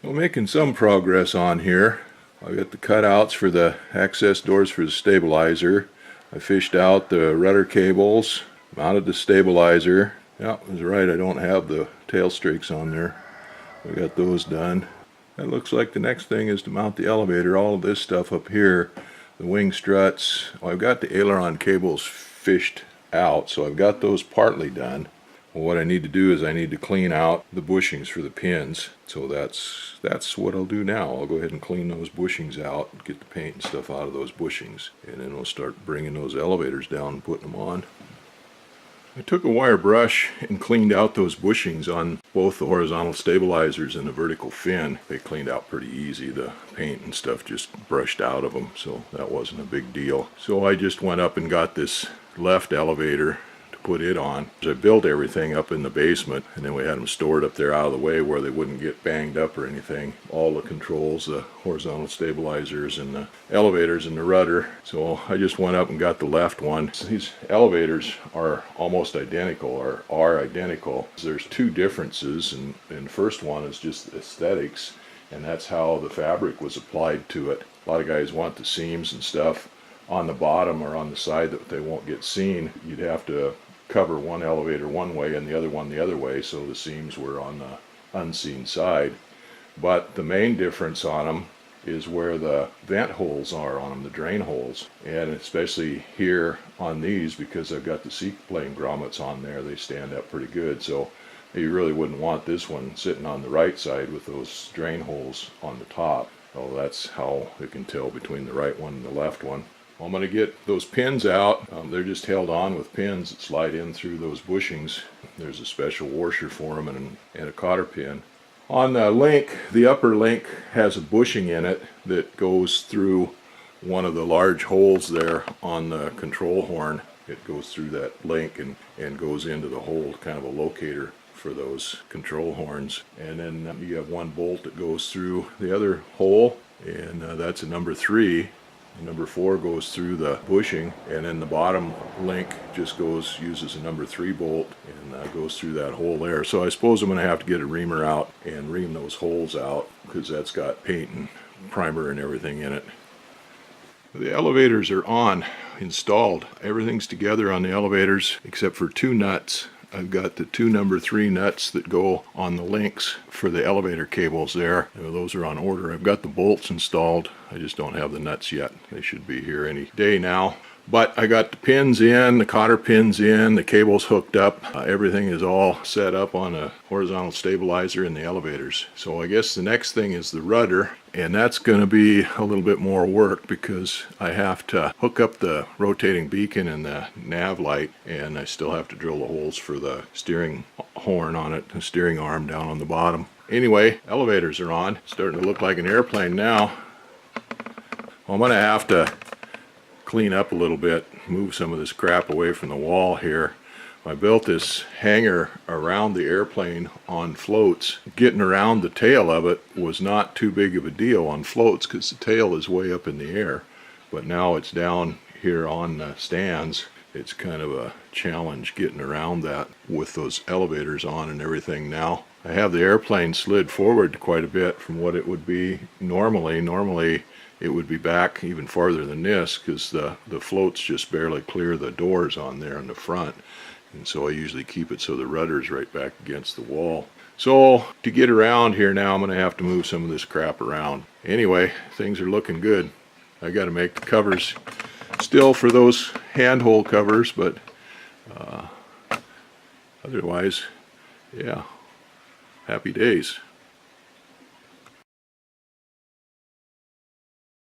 Well, making some progress on here. I've got the cutouts for the access doors for the stabilizer. I fished out the rudder cables, mounted the stabilizer. Yeah, I was right, I don't have the tail strakes on there. I got those done. That looks like the next thing is to mount the elevator. All of this stuff up here, the wing struts. Well, I've got the aileron cables fished out, so I've got those partly done. Well, what I need to do is I need to clean out the bushings for the pins. So that's what I'll do now. I'll go ahead and clean those bushings out, get the paint and stuff out of those bushings, and then we'll start bringing those elevators down and putting them on. I took a wire brush and cleaned out those bushings on both the horizontal stabilizers and the vertical fin. They cleaned out pretty easy. The paint and stuff just brushed out of them, so that wasn't a big deal. So I just went up and got this left elevator to put it on. I built everything up in the basement, and then we had them stored up there out of the way where they wouldn't get banged up or anything. All the controls, the horizontal stabilizers and the elevators and the rudder. So I just went up and got the left one. These elevators are almost identical, or are identical. There's two differences, and the first one is just aesthetics, and that's how the fabric was applied to it. A lot of guys want the seams and stuff on the bottom or on the side that they won't get seen. You'd have to cover one elevator one way and the other one the other way, so the seams were on the unseen side. But the main difference on them is where the vent holes are on them, the drain holes. And especially here on these, because I've got the seaplane grommets on there, they stand up pretty good. So you really wouldn't want this one sitting on the right side with those drain holes on the top. Oh, that's how you can tell between the right one and the left one. I'm going to get those pins out. They're just held on with pins that slide in through those bushings. There's a special washer for them and a cotter pin. On the link, the upper link has a bushing in it that goes through one of the large holes there on the control horn. It goes through that link and goes into the hole, kind of a locator for those control horns. And then you have one bolt that goes through the other hole, and that's a number 3. Number 4 goes through the bushing, and then the bottom link just uses a number 3 bolt and goes through that hole there. So I suppose I'm going to have to get a reamer out and ream those holes out, because that's got paint and primer and everything in it. The elevators are installed. Everything's together on the elevators except for 2 nuts. I've got the 2 number 3 nuts that go on the links for the elevator cables there. Those are on order. I've got the bolts installed. I just don't have the nuts yet. They should be here any day now. But I got the pins in, the cotter pins in, the cables hooked up. Everything is all set up on a horizontal stabilizer in the elevators. So I guess the next thing is the rudder, and that's going to be a little bit more work because I have to hook up the rotating beacon and the nav light, and I still have to drill the holes for the steering horn on it, the steering arm down on the bottom. Anyway, elevators are on. Starting to look like an airplane now. Well, I'm going to have to clean up a little bit, move some of this crap away from the wall here. I built this hanger around the airplane on floats. Getting around the tail of it was not too big of a deal on floats because the tail is way up in the air. But now it's down here on the stands. It's kind of a challenge getting around that with those elevators on and everything now. I have the airplane slid forward quite a bit from what it would be normally. Normally it would be back even farther than this because the floats just barely clear the doors on there in the front. And so I usually keep it so the rudder's right back against the wall. So to get around here now, I'm going to have to move some of this crap around. Anyway, things are looking good. I got to make the covers still for those handhold covers, but otherwise, yeah, happy days.